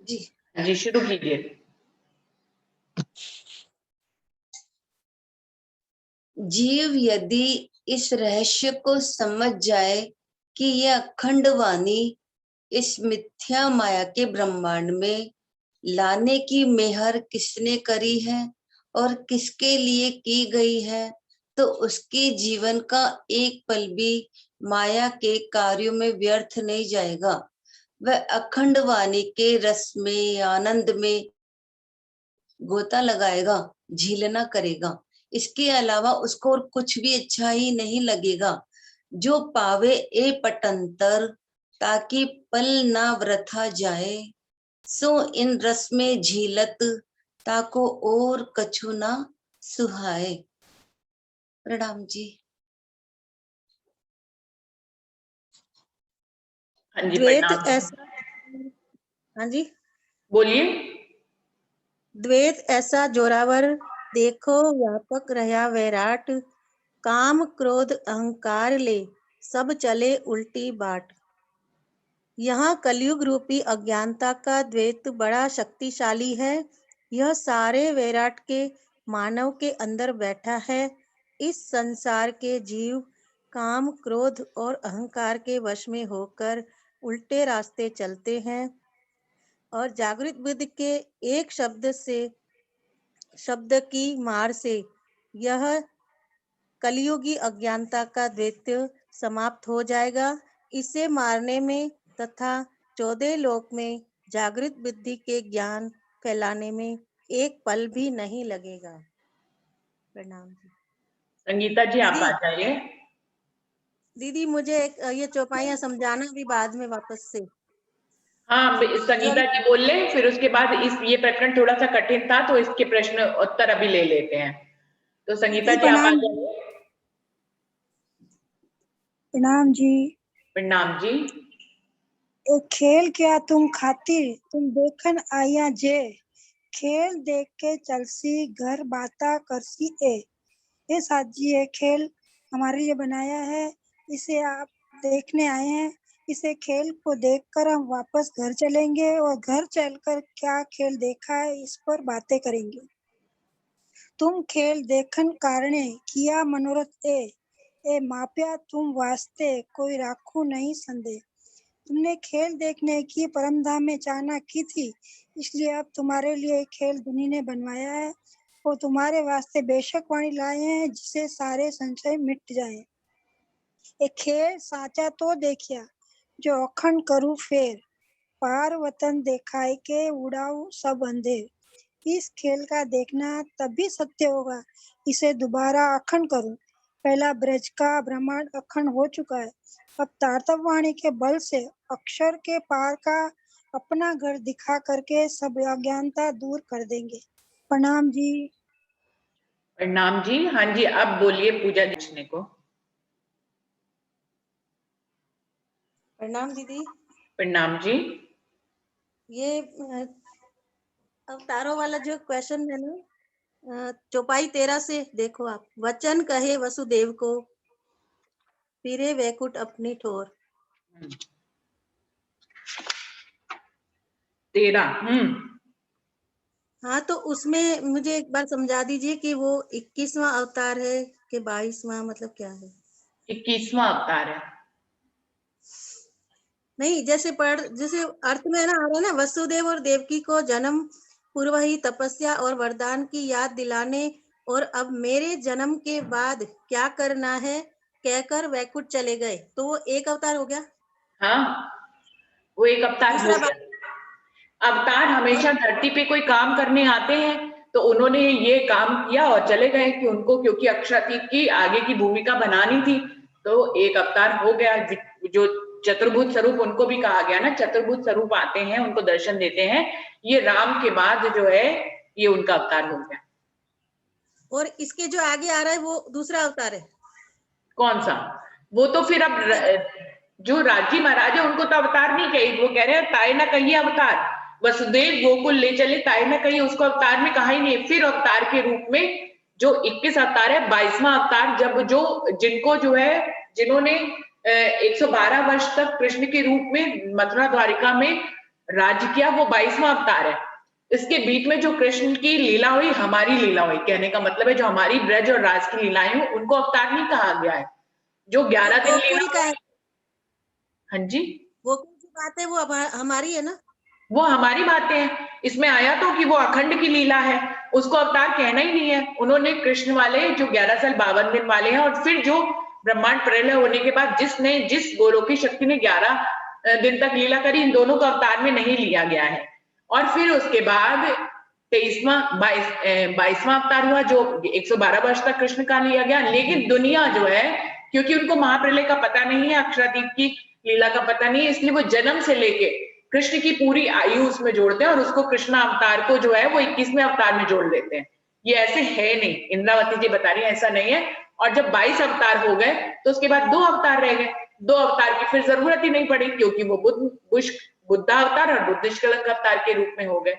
जी जी शुरू कीजिए। जीव यदि इस रहस्य को समझ जाए कि यह अखंड वाणी इस मिथ्या माया के ब्रह्मांड में लाने की मेहर किसने करी है और किसके लिए की गई है, तो उसके जीवन का एक पल भी माया के कार्यों में व्यर्थ नहीं जाएगा। वह अखंड वाणी के रस में, आनंद में गोता लगाएगा, झीलना करेगा। इसके अलावा उसको और कुछ भी अच्छा ही नहीं लगेगा। जो पावे ए पटंतर, ताकि पल ना वृथा जाए, सो इन रस में झीलत, ताको और कछु ना सुहाए। प्रणाम जी। हाँ जी द्वैत प्रणाम। ऐसा, हाँ जी, बोलिए। द्वैत ऐसा जोरावर देखो व्यापक रहा वैराट, काम क्रोध अहंकार ले सब चले उल्टी बाट। यहाँ कलयुग रूपी अज्ञानता का द्वैत बड़ा शक्तिशाली है। यह सारे वैराट के मानव के अंदर बैठा है। इस संसार के जीव काम क्रोध और अहंकार के वश में होकर उल्टे रास्ते चलते हैं और जागृत बुद्धि के एक शब्द की मार से यह कलियुगी अज्ञानता का द्वैत समाप्त हो जाएगा। इसे मारने में तथा 14 लोक में जागृत बुद्धि के ज्ञान फैलाने में एक पल भी नहीं लगेगा। प्रणाम जी। संगीता जी आप आ जाइए। दीदी मुझे ये चौपाइयाँ समझाना भी बाद में वापस से। हाँ संगीता जी बोल ले, फिर उसके बाद ये प्रकरण थोड़ा सा कठिन था तो इसके प्रश्न उत्तर अभी ले लेते हैं। तो संगीता जी आप आ जाइए। प्रणाम जी। प्रणाम जी। ए खेल क्या तुम खातिर तुम देखन आया जे, खेल देख के चलसी घर बाता करसी ए। ये साथ जी ये खेल हमारे लिए बनाया है, इसे आप देखने आए हैं। इसे खेल को देखकर हम वापस घर चलेंगे और घर चलकर क्या खेल देखा है इस पर बातें करेंगे। तुम खेल देखन कारणे किया मनोरथ ए मापिया तुम वास्ते कोई राखू नहीं संदेह। तुमने खेल देखने की परमधाम में चाहना की थी, इसलिए अब तुम्हारे लिए खेल धुनी ने बनवाया है और तुम्हारे वास्ते बेशक वाणी लाए हैं जिसे सारे संशय मिट जाए। एक खेल साचा तो देखिया जो अखंड करूं फेर, पार वतन देखाए के उड़ाऊ सब अंधेर। इस खेल का देखना तभी सत्य होगा, इसे दोबारा अखंड करूं। पहला ब्रज का ब्रह्मांड अखंड हो चुका है, अब तारतम्य वाणी के बल से अक्षर के पार का अपना घर दिखा करके सब अज्ञानता दूर कर देंगे। प्रणाम जी। प्रणाम जी। हाँ जी अब बोलिए पूजा दीक्षित को। प्रणाम दीदी। प्रणाम जी। ये अवतारों वाला जो क्वेश्चन है ना, चौपाई 13 से देखो आप। वचन कहे वसुदेव को, फिरे वैकुंठ अपनी ठोर। 13। हाँ तो उसमें मुझे एक बार समझा दीजिए कि वो 21वां अवतार है कि 22वां, मतलब क्या है? 21वां अवतार है। नहीं, जैसे अर्थ में ना आ रहा है ना, वसुदेव और देवकी को जन्म पूर्व ही तपस्या और वरदान की याद दिलाने और अब मेरे जन्म के बाद क्या करना है कहकर वैकुंठ चले गए, तो वो एक अवतार हो गया। हाँ वो एक अवतार हो दूसरा गया। अवतार हमेशा धरती पे कोई काम करने आते हैं, तो उन्होंने ये काम किया और चले गए कि उनको क्योंकि अक्षातीत की आगे की भूमिका बनानी थी, तो एक अवतार हो गया। जो चतुर्भुज स्वरूप उनको भी कहा गया ना, चतुर्भुज स्वरूप आते हैं उनको दर्शन देते हैं, ये राम के बाद जो है ये उनका अवतार हो गया। और इसके जो आगे आ रहा है वो दूसरा अवतार है। कौन सा? वो तो फिर अब जो राजी महाराज है उनको तो अवतार नहीं कही, वो कह रहे हैं ताई ना कहिए अवतार, वसुदेव गोकुल ले चले ताई ना कहिए, उसको अवतार में कहा ही नहीं। फिर अवतार के रूप में जो 21 अवतार है, 22वां अवतार जब जिनको जो है जिन्होंने 112 वर्ष तक कृष्ण के रूप में मथुरा द्वारिका में राज्य किया, वो 22वां अवतार है। इसके बीच में जो कृष्ण की लीला हुई, हमारी लीला हुई, कहने का मतलब है जो हमारी ब्रज और राज की लीलाएं हुई उनको अवतार नहीं कहा गया है। जो 11 दिन लीला, गोकुल का है, हाँ जी, गोकुल की बात है, वो हमारी है ना। वो हमारी बातें हैं। इसमें आया तो कि वो अखंड की लीला है, उसको अवतार कहना ही नहीं है। उन्होंने कृष्ण वाले जो 11 साल 52 दिन वाले हैं, और फिर जो ब्रह्मांड प्रलय होने के बाद जिस गोलोकी शक्ति ने 11 दिन तक लीला करी, इन दोनों को अवतार में नहीं लिया गया है। और फिर उसके बाद 22वां अवतार हुआ, जो 112 वर्ष तक कृष्ण का लिया गया। लेकिन दुनिया जो है, क्योंकि उनको महाप्रलय का पता नहीं है, अक्षरातीत की लीला का पता नहीं है, इसलिए वो जन्म से लेके कृष्ण की पूरी आयु उसमें जोड़ते हैं और उसको कृष्ण अवतार को जो है वो 21वें अवतार में जोड़ देते हैं। ये ऐसे है नहीं, इंद्रावती जी बता रही है ऐसा नहीं है। और जब 22 अवतार हो गए तो उसके बाद 2 अवतार रह गए। 2 अवतार की फिर जरूरत ही नहीं पड़ी, क्योंकि वो बुद्धा अवतार और बुद्ध निष्कलंक अवतार के रूप में हो गए।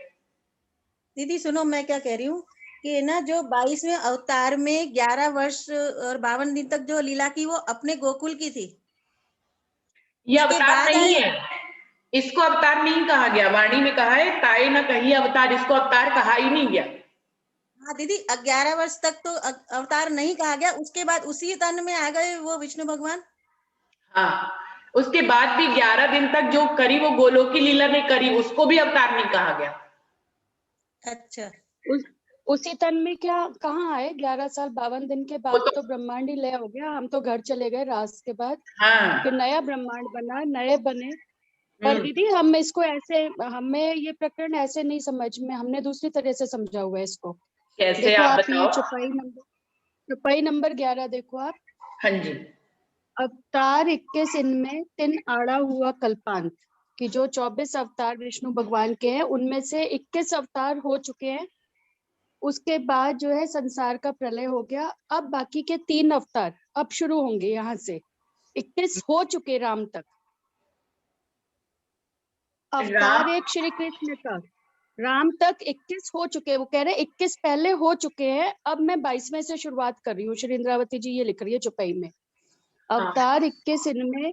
दीदी सुनो, मैं क्या कह रही हूँ कि ना, जो 22वें अवतार में 11 वर्ष और 52 दिन तक जो लीला की, वो अपने गोकुल की थी। ये उसके अवतार बाद नहीं आई, है, इसको अवतार नहीं कहा गया। वाणी में कहा है ताए न कही अवतार, इसको अवतार कहा ही नहीं गया। हाँ दीदी, 11 वर्ष तक तो अवतार नहीं कहा गया। उसके बाद उसी तन में आ गए वो विष्णु भगवान। हाँ, उसके बाद भी 11 दिन तक जो करी वो गोलोकी लीला ने करी, उसको भी अवतार नहीं कहा गया। अच्छा, उसी तन में क्या कहाँ आए? 11 साल 52 दिन के बाद तो ब्रह्मांड ही लय हो गया, हम तो घर चले गए रास के बाद। हाँ, फिर नया ब्रह्मांड बना, नए बने। पर दीदी हम इसको ऐसे, हमें ये प्रकरण ऐसे नहीं समझ में, हमने दूसरी तरह से समझा हुआ है इसको। कैसे देखो आप आप ये बताओ। चौपाई नंबर 11 देखो आप। हाँ जी, अवतार 21 इनमें तिन आड़ा हुआ कल्पांत, कि जो 24 अवतार विष्णु भगवान के हैं उनमें से 21 अवतार हो चुके हैं। उसके बाद जो है संसार का प्रलय हो गया। अब बाकी के 3 अवतार अब शुरू होंगे यहाँ से। 21 हो चुके राम तक। अवतार एक श्री कृष्ण का, राम तक 21 हो चुके। वो कह रहे 21 पहले हो चुके हैं, अब मैं 22वें से शुरुआत कर रही हूँ। श्री इंद्रावती जी ये लिख रही है चौपाई में। अवतार 21 इनमें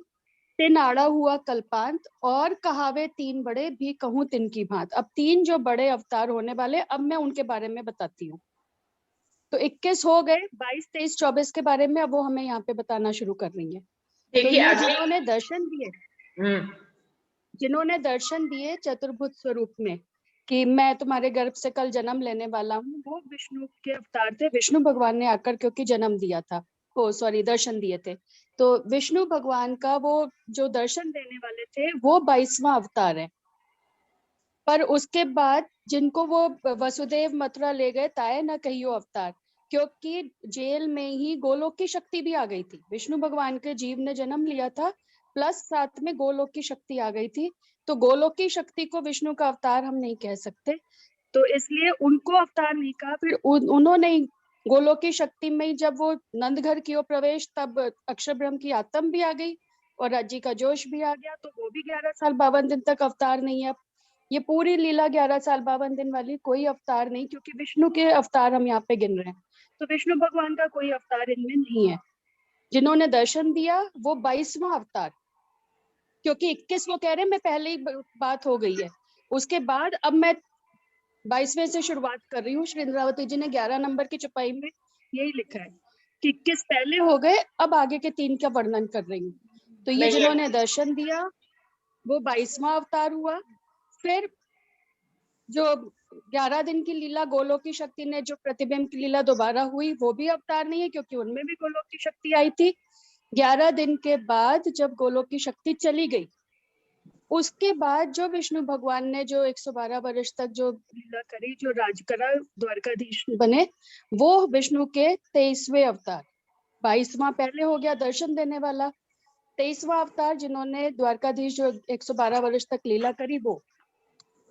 तिन आड़ा हुआ कल्पांत, और कहावे 3 बड़े भी कहूं तिन की भांत। अब 3 जो बड़े अवतार होने वाले, अब मैं उनके बारे में बताती हूँ। तो 21 हो गए, 22, 23, 24 के बारे में अब वो हमें यहाँ पे बताना शुरू कर रही है। तो देखिए ये अगली, जिन्होंने दर्शन दिए चतुर्भुज स्वरूप में कि मैं तुम्हारे गर्भ से कल जन्म लेने वाला हूँ, वो विष्णु के अवतार थे। विष्णु भगवान ने आकर क्योंकि जन्म दिया था, दर्शन दिए थे, तो विष्णु भगवान का वो जो दर्शन देने वाले थे वो 22वां अवतार है। पर उसके बाद जिनको वो वसुदेव मथुरा ले गए, ताए न कहियो अवतार, क्योंकि जेल में ही गोलोक की शक्ति भी आ गई थी। विष्णु भगवान के जीव ने जन्म लिया था, प्लस साथ में गोलोक की शक्ति आ गई थी। तो गोलोक की शक्ति को विष्णु का अवतार हम नहीं कह सकते, तो इसलिए उनको अवतार नहीं कहा। फिर उन्होंने गोलोक की शक्ति में जब वो नंद घर की ओर प्रवेश, तब अक्षर ब्रह्म की आत्म भी आ गई और राज्य का जोश भी आ गया। तो वो भी 11 साल 52 दिन तक अवतार नहीं है। ये पूरी लीला 11 साल 52 दिन वाली कोई अवतार नहीं, क्योंकि विष्णु के अवतार हम यहाँ पे गिन रहे हैं, तो विष्णु भगवान का कोई अवतार इनमें नहीं है। जिन्होंने दर्शन दिया वो 22वां अवतार, क्योंकि 21 वो कह रहे हैं मैं पहले ही बात हो गई है। उसके बाद अब मैं 22वें से शुरुआत कर रही हूँ। श्री इंद्रावती जी ने 11 नंबर की चौपाई में यही लिखा है कि 21 पहले हो गए, अब आगे के 3 का वर्णन कर रही हूँ। तो ये जिन्होंने दर्शन दिया वो 22वां अवतार हुआ। फिर जो 11 दिन की लीला गोलोक की शक्ति ने, जो प्रतिबिंब की लीला दोबारा हुई, वो भी अवतार नहीं है, क्योंकि उनमें भी गोलोक की शक्ति आई थी। 11 दिन के बाद जब गोलोक की शक्ति चली गई, उसके बाद जो विष्णु भगवान ने जो 112 वर्ष तक जो लीला करी, जो राज करा, द्वारकाधीश बने, वो विष्णु के 23वें अवतार। 22वां पहले हो गया दर्शन देने वाला, 23वां अवतार जिन्होंने द्वारकाधीश जो 112 वर्ष तक लीला करी वो।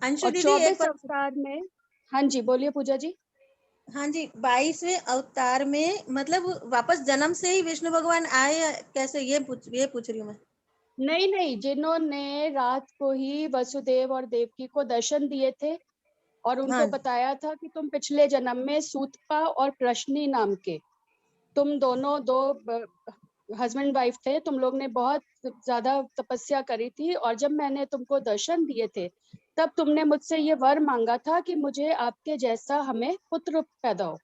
अंशु और दीदी 24 अवतार में, हाँ जी बोलिए पूजा जी। हाँ जी, 22वें अवतार में मतलब वापस जन्म से ही विष्णु भगवान आए या कैसे, ये पूछ रही हूँ मैं। नहीं, जिन्होंने रात को ही वसुदेव और देवकी को दर्शन दिए थे और उनको बताया था कि तुम पिछले जन्म में सूतपा और प्रश्नी नाम के, तुम दोनों 2 हस्बैंड वाइफ थे, तुम लोग ने बहुत ज्यादा तपस्या करी थी, और जब मैंने तुमको दर्शन दिए थे तब तुमने मुझसे ये वर मांगा था कि मुझे आपके जैसा हमें पुत्र पैदा हो,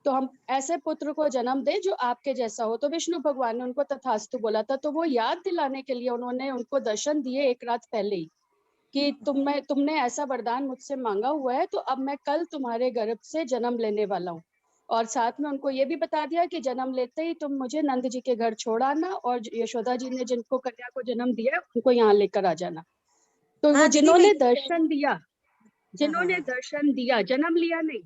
तो हम ऐसे पुत्र को जन्म दें जो आपके जैसा हो। तो विष्णु भगवान ने उनको तथास्तु बोला था। तो वो याद दिलाने के लिए उन्होंने उनको दर्शन दिए एक रात पहले ही कि तुमने ऐसा वरदान मुझसे मांगा हुआ है, तो अब मैं कल तुम्हारे गर्भ से जन्म लेने वाला हूँ। और साथ में उनको ये भी बता दिया कि जन्म लेते ही तुम मुझे नंद जी के घर छोड़ आना, और यशोदा जी ने जिनको कन्या को जन्म दिया है उनको यहाँ लेकर आ जाना। तो वो हाँ दीदी, जिन्होंने मैं- दर्शन दिया, जिन्होंने हाँ। दर्शन दिया, जन्म लिया नहीं,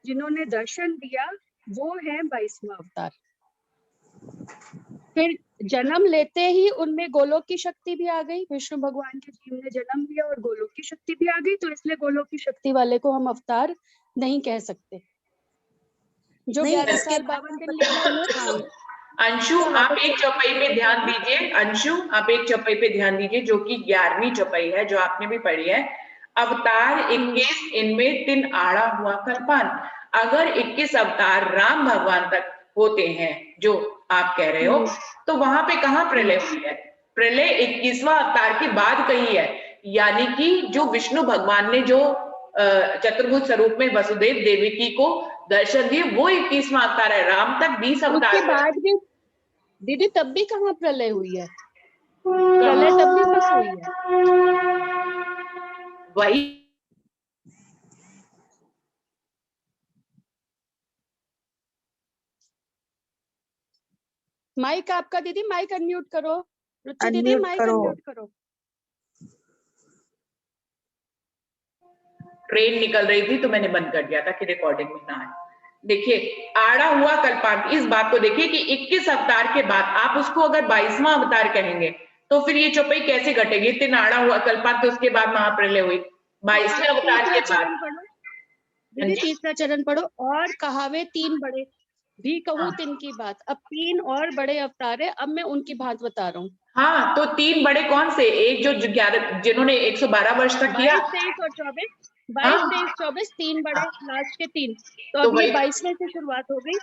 जिन्होंने दर्शन दिया वो है 22वां अवतार। फिर जन्म लेते ही उनमें गोलोक की शक्ति भी आ गई। विष्णु भगवान के जीव ने जन्म लिया और गोलोक की शक्ति भी आ गई, तो इसलिए गोलोक की शक्ति वाले को हम अवतार नहीं कह सकते। जो नहीं, 11 इसके साल 52 दिन लिखा है ना। हाँ, अंशु, आप एक चौपाई पे ध्यान दीजिए। अंशु, आप एक चौपाई पे ध्यान दीजिए, जो कि 11वीं चौपाई है, जो आपने भी पढ़ी है। अवतार 21, इनमें 3 आड़ा हुआ कल्पान। अगर 21 अवतार राम भगवान तक होते हैं, जो आप कह रहे हो, तो वहां पे कहाँ प्रलय हुई है? प्रलय 21वां अवतार के बाद कही है। यानी कि जो विष्णु भगवान ने जो चतुर्भुज स्वरूप में वसुदेव देवकी को दर्शन दिए, वो 21वां अवतार है। राम तक 20 अवतार उसके बाद भी दीदी तब भी कहाँ प्रलय हुई है? प्रलय तब भी कहाँ हुई है? वही माइक आपका दीदी, माइक अनम्यूट करो। रुचि दीदी, अनम्यूट माइक करो। अनम्यूट करो। ट्रेन निकल रही थी तो मैंने बंद कर दिया था कि रिकॉर्डिंग में ना आए। देखिए, आड़ा हुआ कल्पांत, इस बात को देखिए कि 21 अवतार के बाद आप उसको अगर 22वां अवतार कहेंगे तो फिर ये चौपाई कैसे घटेगी? 3 आड़ा हुआ कल्पांत, उसके बाद महाप्रलय हुई 22वें अवतार के बाद। दीदी तीसरा चरण पढ़ो। और कहावे 3 बड़े भी कहूँ हाँ। तिनकी बात। अब 3 और बड़े अवतार है, अब मैं उनकी बात बता रहा हूँ। हाँ, तो 3 बड़े कौन से? एक जो 11 जिन्होंने 112 वर्ष तक किया, 22, 23 और 24। 22, हाँ 23, 24 3 बड़े, लास्ट के 3। तो तो अब ये वही 22वें से शुरुआत हो गई।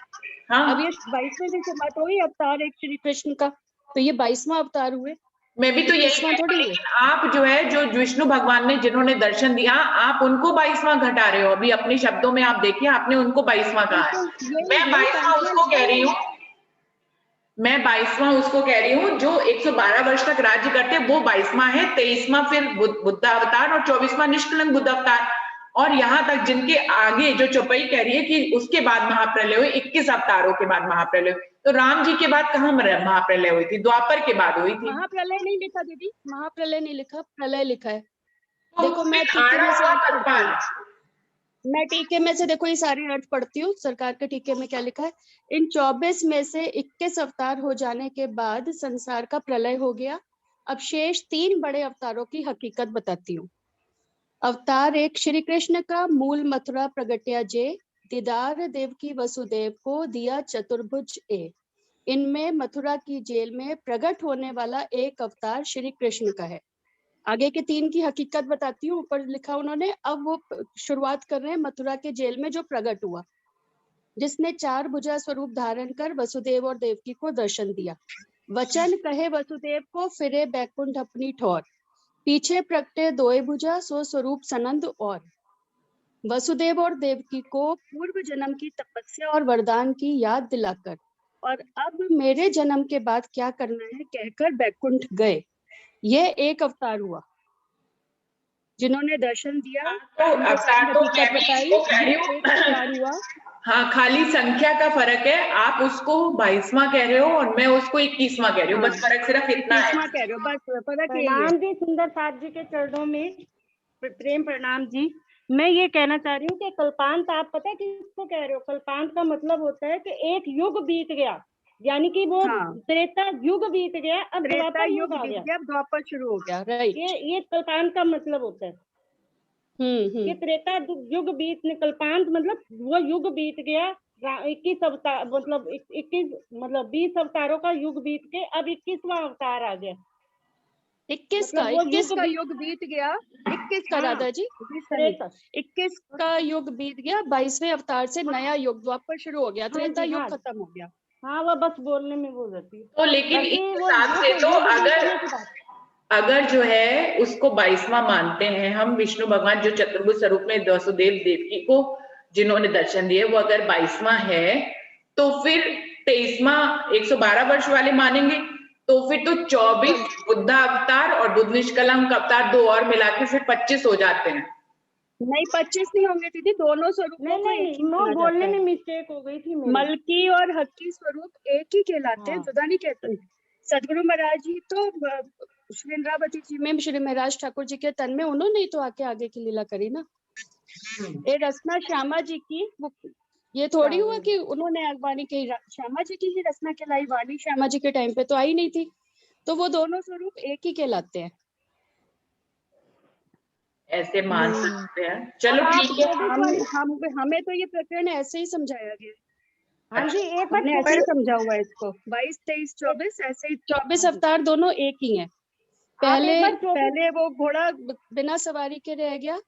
हाँ, अब ये 22वें से शुरुआत हो गई अवतार एक श्री कृष्ण का, तो ये 22वां अवतार हुए। मैं भी तो यही 21वां कह थोड़ी रही हूँ, हुए। लेकिन आप जो है, जो विष्णु भगवान ने जिन्होंने दर्शन दिया, आप उनको 22वां घटा रहे हो। अभी अपने शब्दों में आप देखिए, आपने उनको 22वां कहा है। मैं 22वां उसको कह रही हूँ, मैं 22वां उसको कह रही हूँ जो 112 वर्ष तक राज्य करते, वो 22वां है। 23वां फिर बुद्ध अवतार और 24वां निष्कलंक बुद्ध अवतार। और यहाँ तक जिनके आगे जो चौपाई कह रही है कि उसके बाद महाप्रलय हुई, 21 अवतारों के बाद महाप्रलय हुई, तो राम जी के बाद कहाँ महाप्रलय हुई थी? द्वापर के बाद हुई थी। महाप्रलय नहीं लिखा दीदी, महाप्रलय नहीं लिखा, प्रलय लिखा है। तो देखो मैं फिर टीके आड़ा में से हुआ अर्थ पढ़ती हूँ। कल्पांत। मैं टीके में से देखो ये सारे अर्थ पढ़ती हूँ। सरकार के टीके में क्या लिखा है? इन 24 में से 21 अवतार हो जाने के बाद संसार का प्रलय हो गया। अब शेष 3 बड़े अवतारों की हकीकत बताती हूँ। अवतार 1 श्री कृष्ण का, मूल मथुरा प्रगट्या जे, दीदार देवकी वसुदेव को दिया चतुर्भुज ए। इनमें मथुरा की जेल में प्रकट होने वाला एक अवतार श्री कृष्ण का है। आगे के 3 की हकीकत बताती हूँ, ऊपर लिखा उन्होंने। अब वो शुरुआत कर रहे हैं मथुरा के जेल में जो प्रकट हुआ, जिसने 4 भुजा स्वरूप धारण कर वसुदेव और देवकी को दर्शन दिया। वचन कहे वसुदेव को, फिरे बैकुंठ अपनी ठौर, पीछे प्रगटे 2 भुजा, सो स्वरूप सनंद और। वसुदेव और देवकी को पूर्व जन्म की तपस्या और वरदान की याद दिलाकर, और अब मेरे जन्म के बाद क्या करना है कहकर बैकुंठ गए। ये एक अवतार हुआ जिन्होंने दर्शन दिया। तो उनको अवतार सारी तो हकीकत मैं भी बताई। इसको कह रही ये हूँ। एक अवतार हुआ। हाँ, खाली संख्या का फर्क है। आप उसको 22वां कह रहे हो और मैं उसको 21वां कह रही हूँ। बस फर्क सिर्फ इतना है। 21वां कह रहे हो, बस फर्क यही है। प्रणाम जी, सुंदर साथ जी के चरणों में प्रेम प्रणाम जी। मैं ये कहना चाह रही हूँ कि कल्पांत आप पता है किसको कह रहे हो? कल्पांत का मतलब होता है कि एक युग बीत गया, यानी कि वो त्रेता युग बीत गया, अब द्वापर युग आ गया, अब द्वापर शुरू हो गया। राइट, ये कल्पांत का मतलब होता है। ये त्रेता युग बीत, कल्पांत मतलब वो युग बीत गया। 21 अवतार मतलब 21 मतलब 20 अवतारों का युग बीत के अब 21वां अवतार आ गया। 21 का युग बीत गया। 21 का राधा जी, 21 का युग बीत गया। 22वें अवतार से नया युग द्वापर शुरू हो गया। त्रेता युग खत्म हो गया। हाँ, वो बस बोलने में वो रहती है। तो लेकिन इस हिसाब से तो अगर जो है उसको 22वां मानते हैं हम, विष्णु भगवान जो चतुर्भुज स्वरूप में वसुदेव देवकी को जिन्होंने दर्शन दिए, वो अगर 22वां है तो फिर 23वां 112 वर्ष वाले मानेंगे, तो फिर तो 24 बुद्ध अवतार और बुद्ध निष्कलंक अवतार दो और मिला के फिर 25 हो जाते हैं। नहीं 25 नहीं होंगे दीदी, दोनों स्वरूपों नहीं को एक नहीं, ही वो माना बोलने जाता है। में मिस्टेक हो गई थी मेरी। मलकी और हक्की स्वरूप एक ही कहलाते हैं, हाँ। जुदा नहीं कहते। सदगुरु महाराज जी तो श्री इंद्रावती जी में श्री महाराज ठाकुर जी के तन में उन्होंने ही तो आके आगे की लीला करी ना। ये रचना श्यामा जी की, ये थोड़ी हुआ कि उन्होंने वाणी की, श्यामा जी की ही रचना कहलाई, वाणी श्यामा जी के टाइम पे तो आई नहीं थी, तो वो दोनों स्वरूप एक ही कहलाते हैं। ऐसे मान सकते हैं, चलो अब आप ठीक है। हमें तो ये प्रकरण ऐसे ही समझाया गया, हाँ जी, एक बार हमने ऐसे समझा हुआ है इसको। 22, 23, 24 ऐसे ही 24 अवतार दोनों एक ही हैं। पहले वो घोड़ा बिना सवारी के रह गया,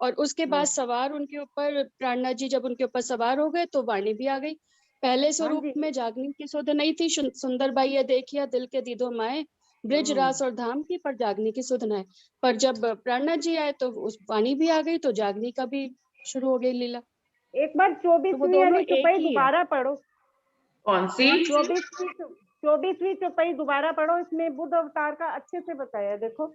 और उसके बाद सवार उनके ऊपर प्राणनाथ जी जब उनके ऊपर सवार हो गए तो वाणी भी आ गई। पहले स्वरूप में जागनी की सुध नहीं थी, सुंदर बाई ये देखिया दिल के दीदो माए, ब्रिज रास और धाम की पर जागनी की सुध न है। पर जब प्राणनाथ जी आए तो उस वाणी भी आ गई, तो जागनी का भी शुरू हो गई लीला। एक बार 24वीं वाली चौपाई दोबारा पढ़ो। कौन सी? 24वीं चौपाई दोबारा पढ़ो, इसमें बुद्ध अवतार का अच्छे से बताया। देखो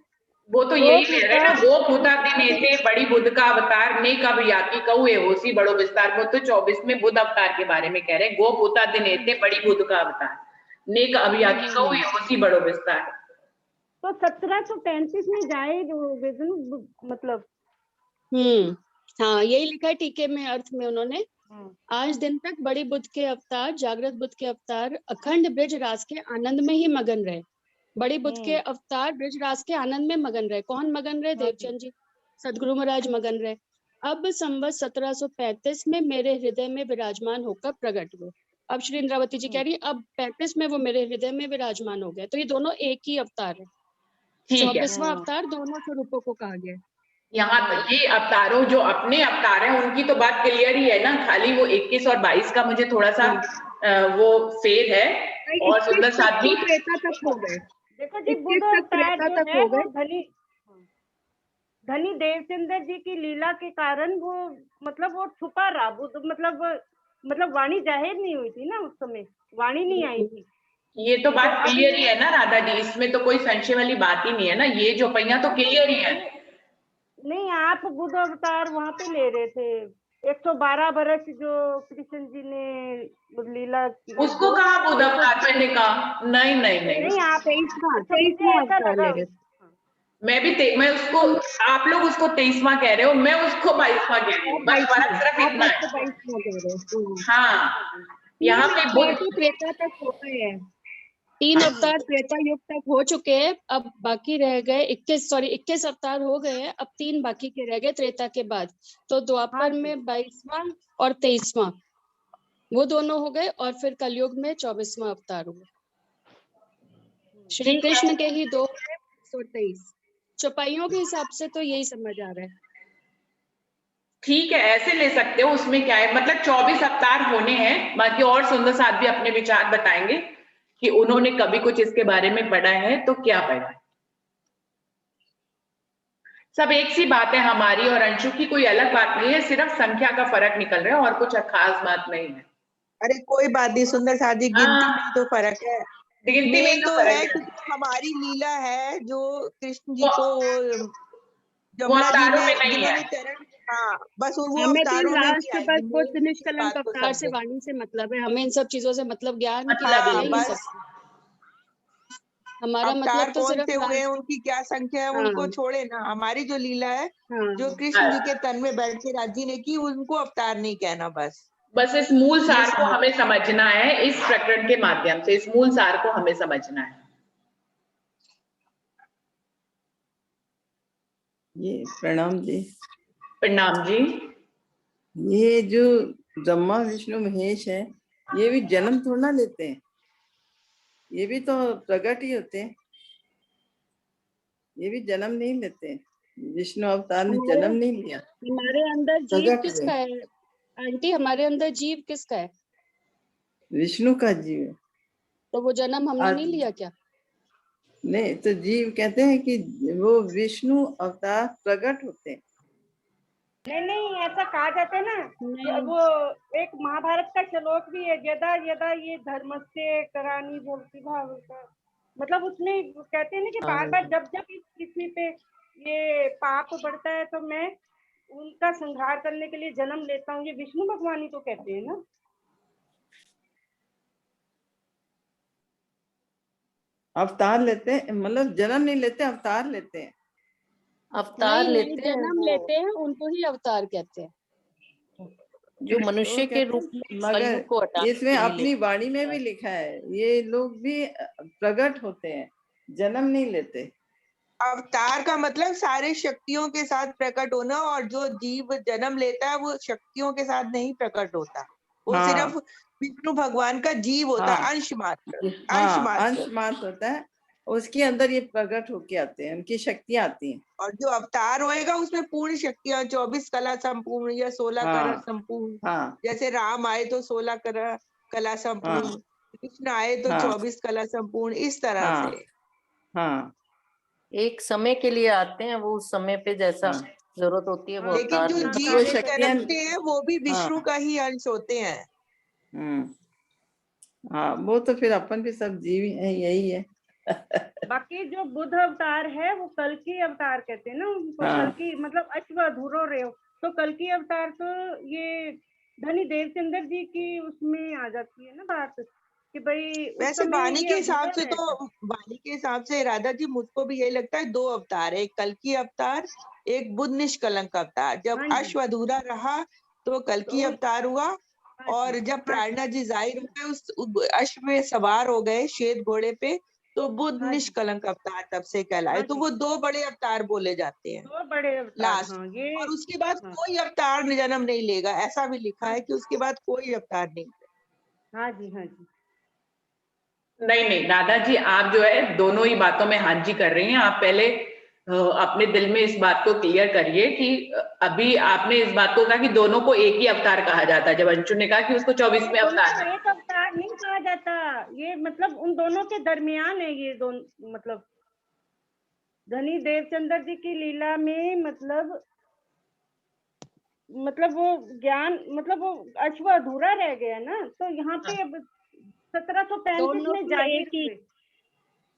वो तो यही कह रहे हैं ना, वो खुदा दिनेते बड़ी बुद्ध का अवतार ने कब याकी कहुए होसी बड़ो विस्तार। वो तो 24 में बुद्ध अवतार के बारे में कह रहे हैं, गो पुता दिनेते बड़ी बुद्ध का अवतार ने कब याकी कहुए होसी बड़ो विस्तार। तो 1733 में जाए मतलब हाँ यही लिखा है टीके में, अर्थ में उन्होंने। आज दिन तक बड़ी बुद्ध के अवतार, जागृत बुद्ध के अवतार अखंड ब्रज रास के आनंद में ही मगन रहे। बड़ी बुद्ध के अवतार ब्रज रास के आनंद में मगन रहे। कौन मगन रहे? देवचंद जी, सदगुरु महाराज मगन रहे। अब संवत 1735 में मेरे हृदय में विराजमान होकर प्रकट हुए। अब श्री इंद्रावती जी कह रही है अब 35 में वो मेरे हृदय में विराजमान हो गए। तो ये दोनों एक ही अवतार है। 24वां अवतार दोनों स्वरूपों को कहा गया है। यहाँ तक ये अवतारों जो अपने अवतार हैं उनकी तो बात क्लियर ही है ना, खाली वो 21 और 22 का मुझे थोड़ा सा वो फेर है। और सुंदर साध्वी त्रेता तक हो गए। देखो जी, बुद्ध अवतार जो है वो धनी देवचंद्र जी की लीला के कारण वो मतलब वो छुपा रहा। बुद्ध मतलब वाणी जाहिर नहीं हुई थी ना, उस समय वाणी नहीं आई थी। ये तो बात क्लियर ही है ना राधा जी, इसमें तो कोई संशय वाली बात ही नहीं है ना, ये जो पहिया तो क्लियर ही है। नहीं, आप बुद्ध अवतार वहां पे ले रहे थे 112 बरस जो कृष्ण जी ने लीला की, उसको कहा बुद्ध अवतार मैंने कहा? नहीं नहीं नहीं, नहीं आप 23वां अवतार ले रहे थे। मैं उसको, आप लोग उसको 23वां कह रहे हो, मैं उसको 22वां कह रही हूँ। बस फर्क सिर्फ इतना है। हाँ, यहाँ पे बुद्ध त्रेता तक हो गए हैं। 3 अवतार त्रेता युग तक हो चुके हैं। अब बाकी रह गए 21 अवतार हो गए हैं। अब 3 बाकी के रह गए त्रेता के बाद। तो द्वापर में 22वां और 23वां वो दोनों हो गए, और फिर कलयुग में 24वां अवतार हुआ। श्री कृष्ण के ही 2 है 123। चौपाइयों के हिसाब से तो यही समझ आ रहा है। ठीक है, ऐसे ले सकते हो, उसमें क्या है। मतलब 24 अवतार होने हैं। बाकी और सुंदर साथ भी अपने विचार बताएंगे कि उन्होंने कभी कुछ इसके बारे में पढ़ा है तो क्या पढ़ा है। सब एक सी बात है, हमारी और अंशु की कोई अलग बात नहीं है, सिर्फ संख्या का फर्क निकल रहा है और कुछ खास बात नहीं है। अरे कोई बात नहीं सुंदर साथ जी, गिनती में तो फर्क है। गिनती में तो है कि हमारी लीला है जो कृष्ण जी को जमुना जी ने जिन्होंने चरण, हाँ बस वो हमें अवतारों में लास्ट बस बुद्ध निष्कलंक अवतार से वाणी से मतलब है। हमें इन सब चीजों से मतलब ज्ञान की बात नहीं है। हमारा मतलब तो सिर्फ कौन से हुए, उनकी क्या संख्या है, उनको छोड़े ना। हमारी जो लीला है जो कृष्ण जी के तन में बैठ के राजी ने की, उनको अवतार नहीं कहना। बस इस मूल सार को हमें समझना है, इस प्रकरण के माध्यम से इस मूल सार को हमें समझना है। ये प्रणाम जी। प्रणाम जी। ये जो ब्रह्मा विष्णु महेश है, ये भी जन्म थोड़ा ना लेते हैं, ये भी तो प्रकट ही होते हैं, ये भी जन्म नहीं लेते हैं। विष्णु अवतार ने जन्म नहीं लिया। हमारे अंदर जीव किसका है आंटी? हमारे अंदर जीव किसका है? विष्णु का जीव है। तो वो जन्म हमने नहीं लिया क्या? नहीं तो जीव कहते हैं कि वो विष्णु अवतार प्रकट होते हैं। नहीं नहीं, ऐसा कहा जाता है ना, वो एक महाभारत का श्लोक भी है, यदा यदा ये धर्मस्य करानी भक्ति भाव का, मतलब उसमें कहते हैं ना कि बार बार जब जब इस पृथ्वी पे ये पाप बढ़ता है तो मैं उनका संहार करने के लिए जन्म लेता हूँ। ये विष्णु भगवान ही तो कहते हैं ना। अवतार लेते हैं, मतलब जन्म नहीं लेते, अवतार लेते हैं। अवतार लेते हैं, जन्म लेते हैं, उनको ही अवतार कहते हैं। जो मनुष्य के रूप में कलयुग को मगर हटाने इसमें के लिए अपनी वाणी में भी लिखा है ये लोग भी प्रकट होते हैं, जन्म नहीं लेते। अवतार का मतलब सारे शक्तियों के साथ प्रकट होना, और जो जीव जन्म लेता है वो शक्तियों के साथ नहीं प्रकट होता, वो हाँ। सिर्फ विष्णु भगवान का जीव होता है, हाँ। अंश मात्र। अंश मात्र होता है, उसके अंदर ये प्रकट होके आते हैं, उनकी शक्तियां आती हैं। और जो अवतार होएगा उसमें पूर्ण शक्तियां, 24 कला संपूर्ण या 16 कला संपूर्ण। हाँ। जैसे राम आए तो 16 कला संपूर्ण, कृष्ण आए तो 24 कला संपूर्ण, इस तरह से। हाँ, एक समय के लिए आते हैं, वो उस समय पे जैसा जरूरत होती है वो लेकिन अवतार जो लेते जीव हैं। जन्मते हैं वो भी विष्णु का ही अंश होते हैं। हाँ, वो तो फिर अपन भी सब जीव है, यही है। बाकी जो बुद्ध अवतार है वो कल्कि अवतार कहते हैं ना उनको। कल्कि मतलब अश्व अधूरो रेव, तो कल्कि अवतार तो ये धनी देवचंद्र जी की उसमें आ जाती है ना बात कि भाई वैसे वाणी के हिसाब से तो, वाणी के हिसाब से राधा जी मुझको भी यही लगता है 2 अवतार है, एक कल्कि अवतार, एक बुद्ध निष्कलंक अवतार। जब अश्व अधूरा रहा तो कल्कि अवतार हुआ, और जब प्राणनाथ जी जाहिर हो गए उस अश्व में सवार हो गए श्वेत घोड़े पे, तो बुद्ध निष्कलंक अवतार तब से कहलाए। तो वो 2 बड़े अवतार बोले जाते हैं, 2 बड़े अवतार लास्ट। और उसके बाद कोई अवतार जन्म नहीं लेगा, ऐसा भी लिखा है कि उसके बाद कोई अवतार नहीं। हाँ जी, हाँ जी। नहीं नहीं दादाजी, आप जो है दोनों ही बातों में हाँ जी कर रही हैं। आप पहले अपने दिल में इस बात को क्लियर करिए कि अभी आपने इस बात को कहा कि दोनों को एक ही अवतार कहा जाता है, जब अंशु ने कहा कि उसको 24वें अवतार। एक अवतार नहीं कहा जाता, ये मतलब उन दोनों के दरमियान है ये दोनों। मतलब धनी देवचंद्र जी की लीला में मतलब वो ज्ञान, मतलब वो अश्व अधूरा रह गया ना, तो यहाँ पे अब 1735 में जाहिर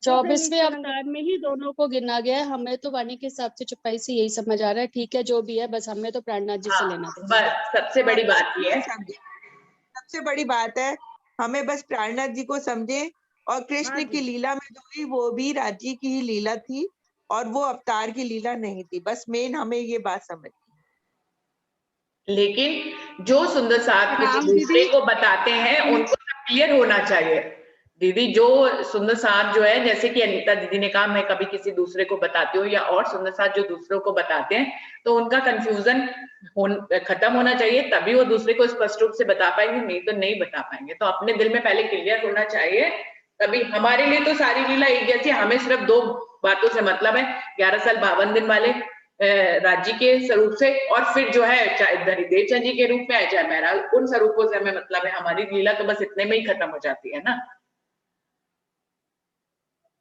24वें अवतार में ही दोनों को गिना गया है। हमें तो वाणी के हिसाब से चुपाई से यही समझ आ रहा है। ठीक है, जो भी है, बस हमें तो प्राणनाथ जी से लेना था। बस सबसे बड़ी बात ये है, सबसे बड़ी बात है, हमें बस प्राणनाथ जी को समझे, और कृष्ण की लीला में जो हुई वो भी राज्य की ही लीला थी, और वो अवतार की लीला नहीं थी। बस मेन हमें ये बात समझ। लेकिन जो सुंदर साथ किसी दूसरे को बताते हैं उनको क्लियर होना चाहिए दीदी। जो सुंदर साथ जो है, जैसे कि अनीता दीदी ने कहा, मैं कभी किसी दूसरे को बताती हूँ, या और सुंदर साथ जो दूसरों को बताते हैं, तो उनका कंफ्यूजन खत्म होना चाहिए, तभी वो दूसरे को स्पष्ट रूप से बता पाएंगे, नहीं तो नहीं बता पाएंगे। तो अपने दिल में पहले क्लियर होना चाहिए, तभी। हमारे लिए तो सारी लीला एक जैसी, हमें सिर्फ 2 बातों से मतलब है, 11 साल 52 दिन वाले राज्य के स्वरूप से, और फिर जो है चाहे देवचंद जी के रूप में आए चाहे महराज, उन स्वरूपों से हमें मतलब है। हमारी लीला तो बस इतने में ही खत्म हो जाती है ना।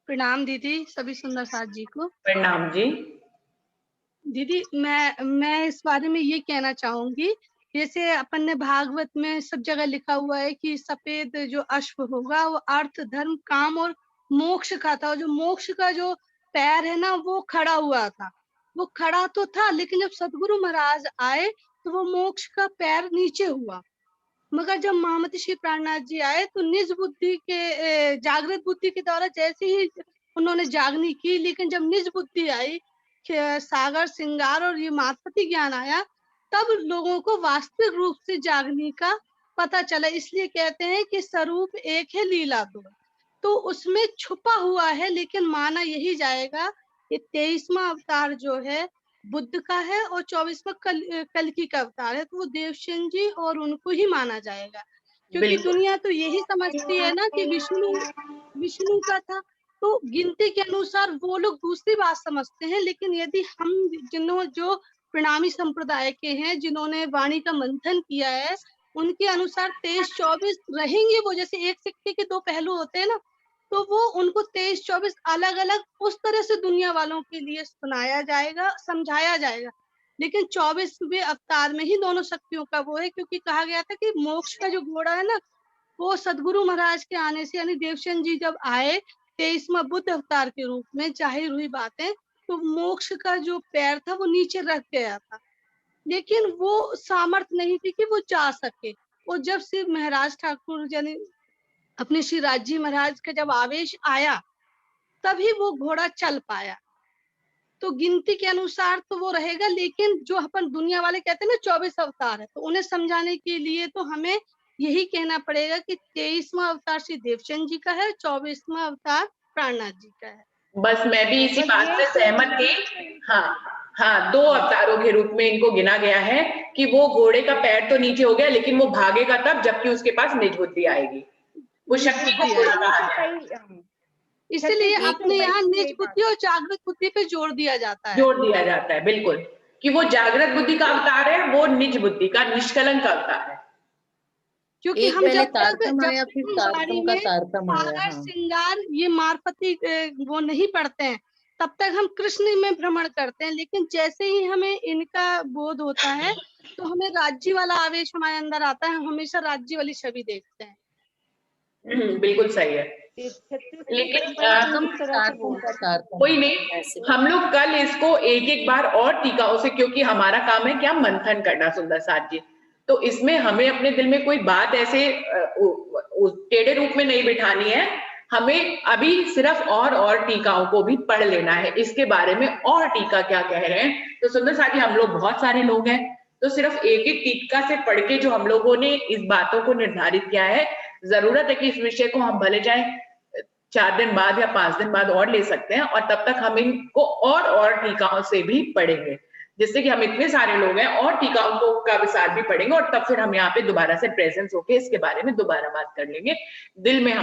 प्रणाम दीदी, सभी सुंदर साथ जी को प्रणाम जी। दीदी, मैं इस बारे में ये कहना चाहूंगी, जैसे अपन ने भागवत में सब जगह लिखा हुआ है कि सफेद जो अश्व होगा वो अर्थ, धर्म, काम और मोक्ष का था। और जो मोक्ष का जो पैर है ना वो खड़ा हुआ था, वो खड़ा तो था, लेकिन जब सदगुरु महाराज आए तो वो मोक्ष का पैर नीचे हुआ। मगर जब महामती श्री प्राणनाथ जी आए तो निज बुद्धि के, जागृत बुद्धि के द्वारा जैसे ही उन्होंने जागनी की, लेकिन जब निज बुद्धि आई, सागर श्रृंगार और ये मातपति ज्ञान आया, तब लोगों को वास्तविक रूप से जागने का पता चला। इसलिए कहते हैं कि स्वरूप एक है, लीला दो। तो उसमें छुपा हुआ है, लेकिन माना यही जाएगा कि 23वां अवतार जो है बुद्ध का है, और 24वां कल्कि का अवतार है, तो वो देवचंद जी और उनको ही माना जाएगा। क्योंकि दुनिया तो यही समझती है ना कि विष्णु का था, तो गिनती के अनुसार वो लोग दूसरी बात समझते हैं। लेकिन यदि हम जो प्रणामी संप्रदाय के हैं, जिन्होंने वाणी का मंथन किया है, उनके अनुसार 23-24 रहेंगे वो। जैसे एक सिक्के के 2 पहलू होते हैं ना, तो वो उनको 23-24 अलग अलग उस तरह से दुनिया वालों के लिए सुनाया जाएगा, समझाया जाएगा। लेकिन 24वें अवतार में ही दोनों शक्तियों का वो है, क्योंकि कहा गया था कि मोक्ष का जो घोड़ा है ना, वो सदगुरु महाराज के आने से, यानी देवचंद जी जब आए 23वां बुद्ध अवतार के रूप में, जाहिर हुई बात है, तो मोक्ष का जो पैर था वो नीचे रख गया था, लेकिन वो सामर्थ्य नहीं थी कि वो जा सके। और जब श्री महाराज ठाकुर यानी अपने श्री राजी महाराज का जब आवेश आया, तभी वो घोड़ा चल पाया। तो गिनती के अनुसार तो वो रहेगा, लेकिन जो अपन दुनिया वाले कहते हैं ना 24 अवतार है, तो उन्हें समझाने के लिए तो हमें यही कहना पड़ेगा कि 23वां अवतार श्री देवचंद जी का है, 24वां अवतार प्राणनाथ जी का है। बस मैं भी इसी बात से सहमत थी। हाँ, 2 अवतारों के रूप में इनको गिना गया है कि वो घोड़े का पैर तो नीचे हो गया, लेकिन वो भागेगा तब जबकि उसके पास निज बुद्धि आएगी, वो शक्ति को घोड़ा कहा गया है। इसलिए अपने यहाँ निज बुद्धि और जागृत बुद्धि पे जोर दिया जाता है, बिल्कुल, कि वो जागृत बुद्धि का अवतार है, वो निज बुद्धि का निष्कलंक अवतार है। क्योंकि हम जब तक हाँ। श्रृंगार ये मार्फती वो नहीं पढ़ते हैं, तब तक हम कृष्ण में भ्रमण करते हैं। लेकिन जैसे ही हमें इनका बोध होता है, तो हमें राज्य वाला आवेश हमारे अंदर आता है, हम हमेशा राज्य वाली छवि देखते हैं। बिल्कुल सही है। लेकिन कोई नहीं, हम लोग कल इसको एक बार और टीकाओं से, क्योंकि हमारा काम है क्या, मंथन करना सुंदर साथ जी, तो इसमें हमें अपने दिल में कोई बात ऐसे टेढ़े रूप में नहीं बिठानी है, हमें अभी सिर्फ और टीकाओं को भी पढ़ लेना है, इसके बारे में और टीका क्या कह रहे हैं। तो सुंदर साथी, हम लोग बहुत सारे लोग हैं, तो सिर्फ एक टीका से पढ़ के जो हम लोगों ने इस बातों को निर्धारित किया है, जरूरत है कि इस विषय को हम भले चाहे 4 दिन बाद या 5 दिन बाद और ले सकते हैं, और तब तक हम इनको और टीकाओं से भी पढ़ेंगे, जिससे कि हम इतने सारे लोग हैं और टीकाओं को का विस्तार भी पढ़ेंगे, और तब फिर हम यहाँ पे दोबारा से प्रेजेंस होके इसके बारे में दोबारा बात कर लेंगे। दिल में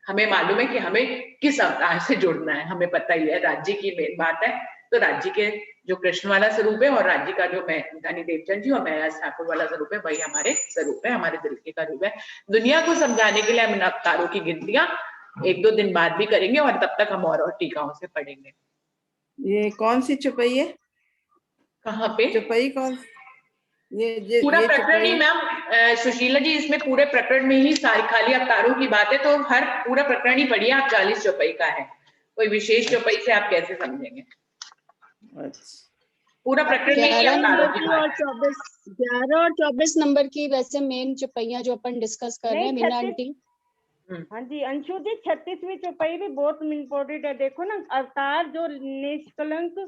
हमें मालूम है कि हमें किस अवतार से जुड़ना है, हमें पता ही है, राज्य की मेन बात है, तो राज्य के जो कृष्ण वाला स्वरूप है, और राज्य का जो मैं यानी देवचंद जी और मैं ठाकुर वाला स्वरूप है, वही हमारे स्वरूप है, हमारे दिल के का रूप है। दुनिया को समझाने के लिए हम इन अवतारों की गिनतियां 1-2 दिन बाद भी करेंगे, और तब तक हम और टीकाओं से पढ़ेंगे। ये कौन सी चौपाई है? कहाँ पे चौपाई कौन? ये पूरा प्रकरण ही मैम, सुशीला जी, इसमें पूरे प्रकरण में ही सारी खाली अवतारों की बात है, तो हर पूरा प्रकरण ही पढ़िए आप, 40 चौपाई का है, कोई विशेष चौपाई से आप कैसे समझेंगे? पूरा प्रकरण में 11 और 24 नंबर की वैसे मेन चौपाइयां जो अपन डिस्कस कर रहे हैं, मीना आंटी। हाँ जी, अंशु जी, 36वीं चौपाई भी बहुत इम्पोर्टेंट है। देखो ना, अवतार जो निष्कलंक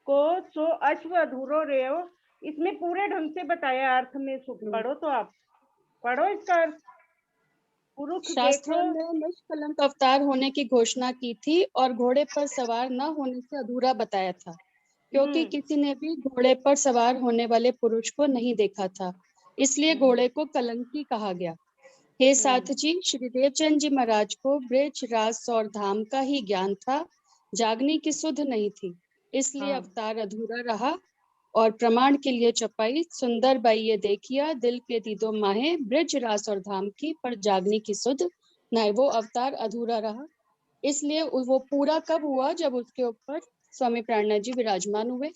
को सो अश्व अधूरो रेव, इसमें पूरे ढंग से बताया अर्थ में। पढ़ो तो आप पढ़ो इसका अर्थ। शास्त्रों में निष्कलंक अवतार होने की घोषणा की थी, और घोड़े पर सवार न होने से अधूरा बताया था, क्योंकि किसी ने भी घोड़े पर सवार होने वाले पुरुष को नहीं देखा था, इसलिए घोड़े को कलंकी कहा गया। हे साथ जी, श्री देवचंद जी महाराज को ब्रज रास और धाम का ही ज्ञान था, जागने की सुध नहीं थी, इसलिए अवतार अधूरा रहा। और प्रमाण के लिए चौपाई, सुंदर बाई ये देखिया, दिल के दीदो माहे, ब्रज रास और धाम की, पर जागने की सुध नहीं, वो अवतार अधूरा रहा। इसलिए वो पूरा कब हुआ? जब उसके ऊपर स्वामी प्राणनाथ जी विराजमान हुए,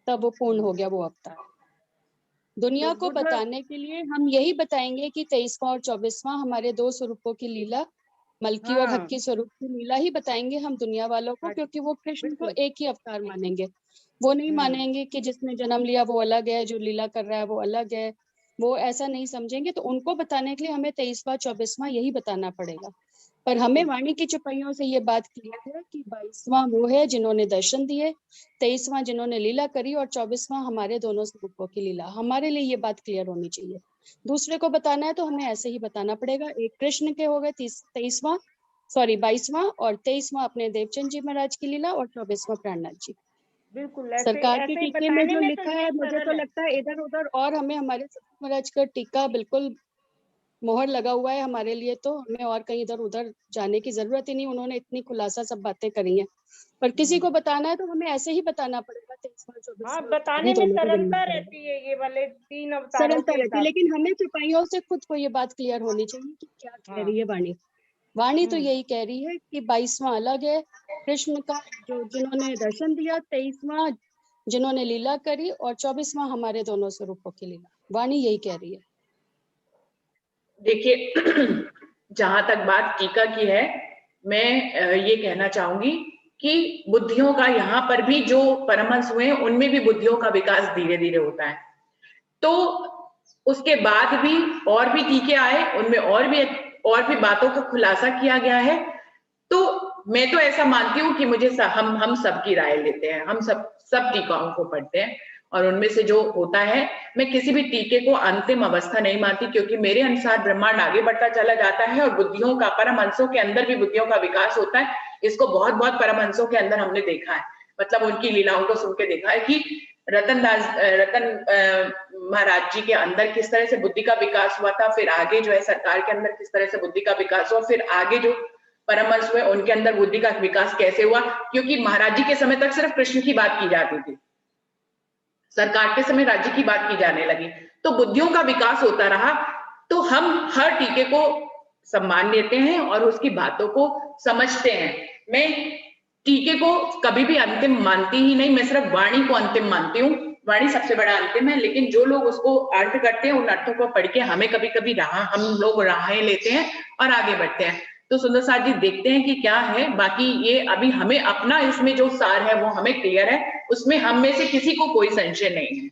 तब वो पूर्ण हो गया वो अवतार। दुनिया को बताने के लिए हम यही बताएंगे कि 23वां और 24वां हमारे 2 स्वरूपों की लीला, मलकी और हक्की स्वरूप की लीला ही बताएंगे हम दुनिया वालों को, क्योंकि वो कृष्ण को एक ही अवतार मानेंगे। वो नहीं मानेंगे कि जिसने जन्म लिया वो अलग है, जो लीला कर रहा है वो अलग है, वो ऐसा नहीं समझेंगे। तो उनको बताने के लिए हमें 23वां 24वां यही बताना पड़ेगा। पर हमें वाणी की चौपाइयों से ये बात क्लियर है कि 22वां वो है जिन्होंने दर्शन दिए, 23वां जिन्होंने लीला करी, और 24वां हमारे दोनों स्वरूपों की लीला। हमारे लिए ये बात क्लियर होनी चाहिए। दूसरे को बताना है तो हमें ऐसे ही बताना पड़ेगा। एक कृष्ण के हो गए 22वां, और 23वां अपने देवचंद जी महाराज की लीला, और 24वां प्राणनाथ जी। बिल्कुल सरकार के टीके में जो लिखा है, मुझे तो लगता है इधर उधर और हमें हमारे महाराज का टीका बिल्कुल मोहर लगा हुआ है हमारे लिए, तो हमें और कहीं इधर उधर जाने की जरूरत ही नहीं। उन्होंने इतनी खुलासा सब बातें करी हैं, पर किसी को बताना है तो हमें ऐसे ही बताना पड़ेगा। 23वां बताने में सरलता रहती है, ये वाले 3 अवतारों सरलता रहती है, लेकिन हमें चौपाइयों से खुद को ये बात क्लियर होनी चाहिए कि क्या कह रही है वाणी। वाणी तो यही कह रही है कि 22वां अलग है कृष्ण का, जो जिन्होंने दर्शन दिया, 23वां जिन्होंने लीला करी, और 24वां हमारे दोनों स्वरूपों की लीला। वाणी यही कह रही है। देखिए जहां तक बात टीका की है, मैं ये कहना चाहूंगी कि बुद्धियों का यहाँ पर भी जो परमहंस हुए हैं उनमें भी बुद्धियों का विकास धीरे धीरे होता है। तो उसके बाद भी और भी टीके आए, उनमें और भी बातों का खुलासा किया गया है। तो मैं तो ऐसा मानती हूँ कि मुझे हम सबकी राय लेते हैं, हम सब टीकाओं को पढ़ते हैं, और उनमें से जो होता है, मैं किसी भी टीके को अंतिम अवस्था नहीं मानती, क्योंकि मेरे अनुसार ब्रह्मांड आगे बढ़ता चला जाता है और बुद्धियों का, परमहंसों के अंदर भी बुद्धियों का विकास होता है। इसको बहुत बहुत परमहंसों के अंदर हमने देखा है, मतलब उनकी लीलाओं को सुन के देखा है कि रतन महाराज जी के अंदर किस तरह से बुद्धि का विकास हुआ था, फिर आगे जो है सरकार के अंदर किस तरह से बुद्धि का विकास हुआ, फिर आगे जो परमहंस हुए उनके अंदर बुद्धि का विकास कैसे हुआ, क्योंकि महाराज जी के समय तक सिर्फ कृष्ण की बात की जाती थी, सरकार के समय राज्य की बात की जाने लगी, तो बुद्धियों का विकास होता रहा। तो हम हर टीके को सम्मान देते हैं और उसकी बातों को समझते हैं। मैं टीके को कभी भी अंतिम मानती ही नहीं, मैं सिर्फ वाणी को अंतिम मानती हूँ। वाणी सबसे बड़ा अंतिम है, लेकिन जो लोग उसको अर्थ करते हैं, उन अर्थों को पढ़ के हमें कभी कभी हम लोग राहें लेते हैं और आगे बढ़ते हैं। तो सुंदर साथ जी देखते हैं कि क्या है, बाकी ये अभी हमें अपना इसमें जो सार है वो हमें क्लियर है, उसमें हम में से किसी को कोई संशय नहीं है।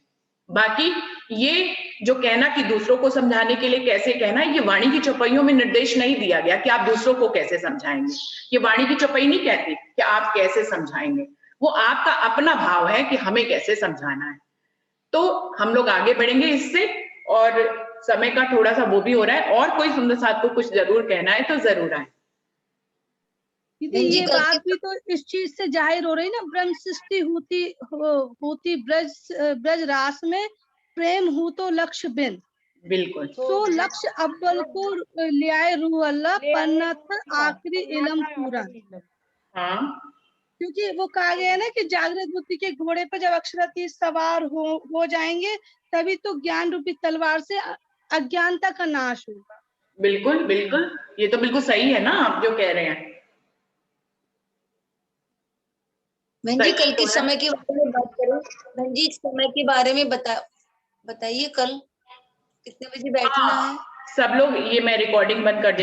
बाकी ये जो कहना कि दूसरों को समझाने के लिए कैसे कहना, ये वाणी की चौपाइयों में निर्देश नहीं दिया गया कि आप दूसरों को कैसे समझाएंगे। ये वाणी की चौपाई नहीं कहती कि आप कैसे समझाएंगे, वो आपका अपना भाव है कि हमें कैसे समझाना है। तो हम लोग आगे बढ़ेंगे इससे, और समय का थोड़ा सा वो भी हो रहा है, और कोई सुंदर साथ को कुछ जरूर कहना है तो जरूर आए। दीदी ये बात भी तो इस चीज से जाहिर हो रही ना, ब्रह्म सृष्टि होती ब्रज रास में, प्रेम हो तो लक्ष्य बिन। बिल्कुल। सो लक्ष्य अव्वल को लियाए रूह अल्लाह, पन्नत आखिरी इलम पूरा। हाँ, क्योंकि वो कहा गया है ना कि जागृत बुद्धि के घोड़े पर जब अक्षरातीत सवार हो जाएंगे, तभी तो ज्ञान रूपी तलवार से अज्ञानता का नाश होगा। बिल्कुल बिल्कुल, ये तो बिल्कुल सही है ना आप जो कह रहे हैं। बहन जी कल के समय के बारे में बात करें, बहन जी समय के बारे में बताइए, कल कितने बजे बैठना है? सब लोग, ये मैं रिकॉर्डिंग बंद कर देती हूँ।